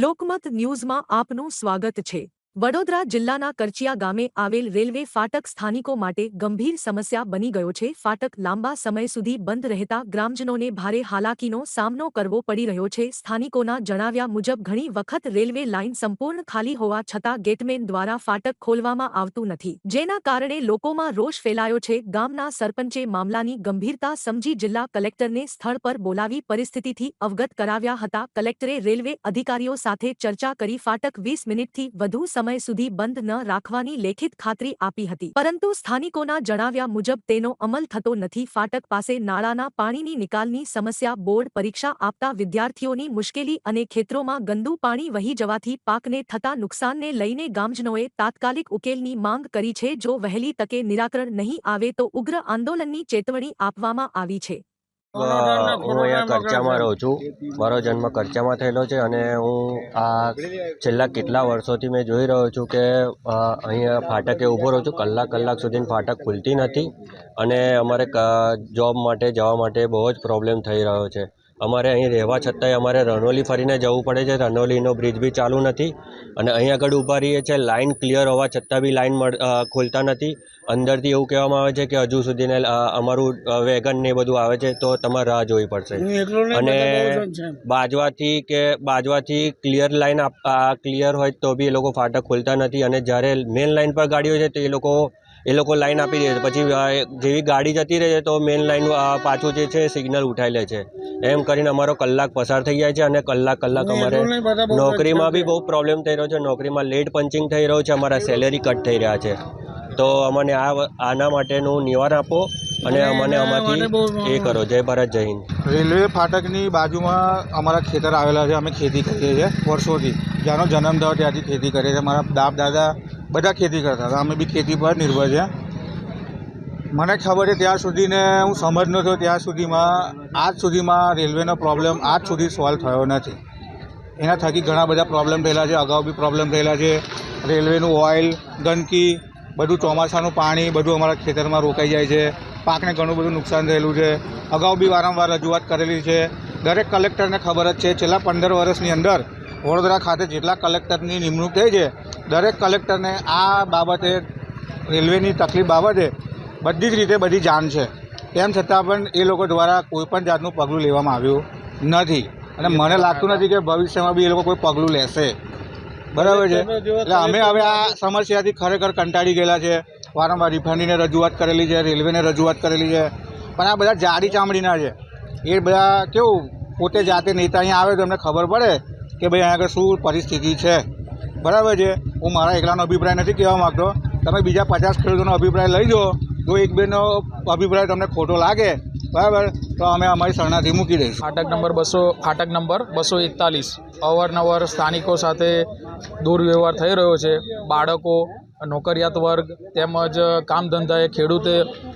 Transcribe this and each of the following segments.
લોકમત ન્યૂઝમાં આપનું સ્વાગત છે। વડોદરા જિલ્લાના કરચિયા ગામે આવેલ રેલવે ફાટક સ્થાનિકો માટે ગંભીર સમસ્યા બની ગયો છે। ફાટક લાંબા સમય સુધી બંધ રહેતા ગ્રામજનોને ભારે હાલાકીનો સામનો કરવો પડી રહ્યો છે। સ્થાનિકોના જણાવ્યા મુજબ ઘણી વખત રેલવે લાઇન સંપૂર્ણ ખાલી હોવા છતાં ગેટમેન દ્વારા ફાટક ખોલવામાં આવતું નથી, જેના કારણે લોકોમાં રોષ ફેલાયો છે। ગામના સરપંચે મામલાની ગંભીરતા સમજી જિલ્લા કલેક્ટરને સ્થળ પર બોલાવી પરિસ્થિતિથી અવગત કરાવ્યા હતા। કલેક્ટરે રેલવે અધિકારીઓ સાથે ચર્ચા કરી ફાટક 20 મિનિટથી વધુ સમય સુધી બંધ ન રાખવાની લેખિત ખાતરી આપી હતી, પરંતુ સ્થાનિકોના જણાવ્યા મુજબ તેનો અમલ થતો નથી। ફાટક પાસે નાળાના પાણીની નિકાલની સમસ્યા, બોર્ડ પરીક્ષા આપતા વિદ્યાર્થીઓની મુશ્કેલી અને ખેતરોમાં ગંદુ પાણી વહી જવાથી પાકને થતા નુકસાનને લઈને ગામજનોએ તાત્કાલિક ઉકેલની માંગ કરી છે। જો વહેલી તકે નિરાકરણ નહીં આવે તો ઉગ્ર આંદોલનની ચેતવણી આપવામાં આવી છે। હું અહીંયા કરચામાં રહું છું। મારો જન્મ કરચામાં થયેલો છે અને હું આ છેલ્લા કેટલા વર્ષોથી મેં જોઈ રહ્યો છું કે અહીંયા ફાટકે ઊભો રહું છું। કલાક સુધી ફાટક ખુલતી નથી અને અમારે જોબ માટે જવા માટે બહુ જ પ્રોબ્લેમ થઈ રહ્યો છે। અમારે અહીં રહેવા છતાંય અમારે રનોલી ફરીને જવું પડે છે। રનોલીનો બ્રિજ બી ચાલુ નથી અને અહીં આગળ ઊભા રહીએ છીએ। લાઇન ક્લિયર હોવા છતાં બી લાઇન ખોલતા નથી। અંદરથી એવું કહેવામાં આવે છે કે હજુ સુધીને અમારું વેગન ને બધું આવે છે તો તમારે રાહ જોવી પડશે અને બાજવાથી ક્લિયર લાઇન ક્લિયર હોય તો બી એ લોકો ફાટક ખોલતા નથી અને જ્યારે મેન લાઇન પર ગાડીઓ છે તો એ લોકો લાઇન આપી દે છે, પછી જેવી ગાડી જતી રહે છે તો મેન લાઇન પાછું જે છે સિગ્નલ ઉઠાવી લે છે। એમ કરીને અમારો કલાક પસાર થઈ જાય છે અને કલાક અમારે નોકરીમાં બી બહુ પ્રોબ્લેમ થઈ રહ્યો છે। નોકરીમાં લેટ પંચિંગ થઈ રહ્યું છે, અમારા સેલેરી કટ થઈ રહ્યા છે। તો અમને આના માટેનું નિવારણ આપો અને અમને આમાંથી એ કરો। જય ભારત, જય હિન્દ। રેલવે ફાટકની બાજુમાં અમારા ખેતર આવેલા છે। અમે ખેતી કરીએ છીએ વર્ષોથી, જ્યાંનો જન્મ થયો ત્યાંથી ખેતી કરીએ છીએ। મારા બાપ દાદા બધા ખેતી કરતા હતા, અમે બી ખેતી પર નિર્ભર છે। મને ખબર છે ત્યાં સુધીને હું સમજનો થયો ત્યાં સુધીમાં આજ સુધીમાં રેલવેનો પ્રોબ્લેમ આજ સુધી સોલ્વ થયો નથી। એના થકી ઘણા બધા પ્રોબ્લેમ થયેલા છે, અગાઉ બી પ્રોબ્લેમ થયેલા છે। રેલવેનું ઓઇલ, ગંદકી, બધું ચોમાસાનું પાણી બધું અમારા ખેતરમાં રોકાઈ જાય છે। પાકને ઘણું બધું નુકસાન થયેલું છે। અગાઉ બી વારંવાર રજૂઆત કરેલી છે। દરેક કલેક્ટરને ખબર જ છે છેલ્લા 15 વર્ષની અંદર વડોદરા ખાતે જેટલા કલેક્ટરની નિમણૂક થઈ છે, દરેક કલેક્ટરને આ બાબતે રેલવેની તકલીફ બાબતે બધી જ રીતે બધી જાણ છે। તેમ છતાં પણ એ લોકો દ્વારા કોઈપણ જાતનું પગલું લેવામાં આવ્યું નથી અને મને લાગતું નથી કે ભવિષ્યમાં બી એ લોકો કોઈ પગલું લેશે। બરાબર છે, એટલે અમે હવે આ સમસ્યાથી ખરેખર કંટાળી ગયેલા છે। વારંવાર રિફાઇનરીને રજૂઆત કરેલી છે, રેલવેને રજૂઆત કરેલી છે, પણ આ બધા જાડી ચામડીના છે। એ બધા કેવું પોતે જાતે નેતા અહીંયા આવે તો એમને ખબર પડે કે ભાઈ અહીંયા આગળ શું પરિસ્થિતિ છે। બરાબર છે, હું મારા એકલાનો અભિપ્રાય નથી કહેવા માગતો। તમે બીજા 50 ખેડૂતોનો અભિપ્રાય લઈ જો, જો એક બેનો અભિપ્રાય તમને ખોટો લાગે બરાબર તો અમે અમારી શરણાથી મૂકી દઈશું। ફાટક નંબર 241 અવારનવાર સ્થાનિકો સાથે દુર્વ્યવહાર થઈ રહ્યો છે। બાળકો, નોકરિયાત વર્ગ તેમજ કામ ધંધાએ ખેડૂત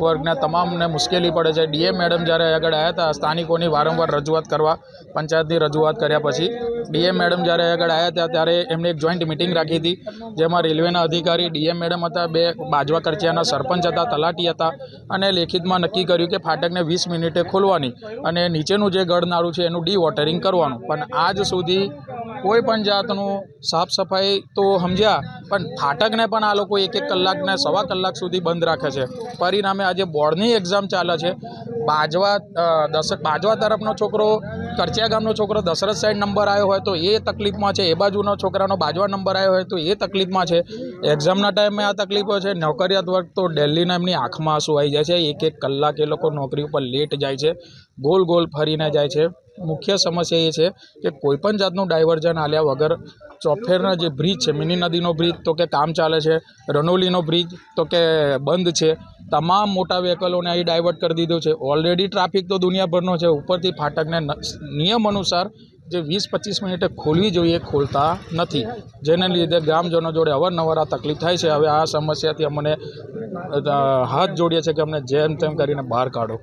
વર્ગને તમામને મુશ્કેલી પડે છે। ડીએમ મેડમ જ્યારે આગળ આવ્યા હતા સ્થાનિકોની વારંવાર રજૂઆત કરવા, પંચાયતની રજૂઆત કર્યા પછી ડીએમ મેડમ જ્યારે આગળ આવ્યા હતા ત્યારે એમને એક જોઈન્ટ મિટિંગ રાખી હતી, જેમાં રેલવેના અધિકારી, ડીએમ મેડમ હતા, 2 બાજવા કરચિયાના સરપંચ હતા, તલાટી હતા અને લેખિતમાં નક્કી કર્યું કે ફાટકને 20 મિનિટે ખોલવાની અને નીચેનું જે ગળનાળું છે એનું ડી-વોટરિંગ કરવાનું। પણ આજ સુધી કોઈ પણ જાતનું સાફ સફાઈ તો સમજ્યા, પણ ફાટકને પણ આ લોકો 1-1 કલાક ને 1.25 કલાક સુધી બંધ રાખે છે। પરિણામે આજે બોર્ડની એક્ઝામ ચાલે છે। બાજવા તરફનો છોકરો, કરચિયા ગામનો છોકરો દશરથ સાઈડ નંબર આવ્યો હોય તો એ તકલીફમાં છે, એ બાજુનો છોકરાનો બાજવા નંબર આવ્યો હોય તો એ તકલીફમાં છે। એક્ઝામના ટાઈમે આ તકલીફો છે। નોકરિયાત વર્ગ તો દિલ્હીના એમની આંખમાં આંસુ આવી જાય છે। 1-1 કલાક એ લોકો નોકરી ઉપર લેટ જાય છે, ગોલ ફરીને જાય છે। મુખ્ય સમસ્યા એ છે કે કોઈપણ જાતનું ડાયવર્ઝન આલ્યા વગર ચોફેરના જે બ્રિજ છે, મિની નદીનો બ્રિજ તો કે કામ ચાલે છે, રનોલીનો બ્રિજ તો કે બંધ છે। તમામ મોટા વ્હીકલોને અહીં ડાયવર્ટ કરી દીધો છે। ઓલરેડી ટ્રાફિક તો દુનિયાભરનો છે, ઉપરથી ફાટકને નિયમ અનુસાર જે 20-25 મિનિટે ખોલવી જોઈએ ખોલતા નથી, જેને લીધે ગ્રામજનો જોડે અવારનવાર આ તકલીફ થાય છે। હવે આ સમસ્યાથી અમને હાથ જોડીએ છીએ કે અમને જેમ તેમ કરીને બહાર કાઢો।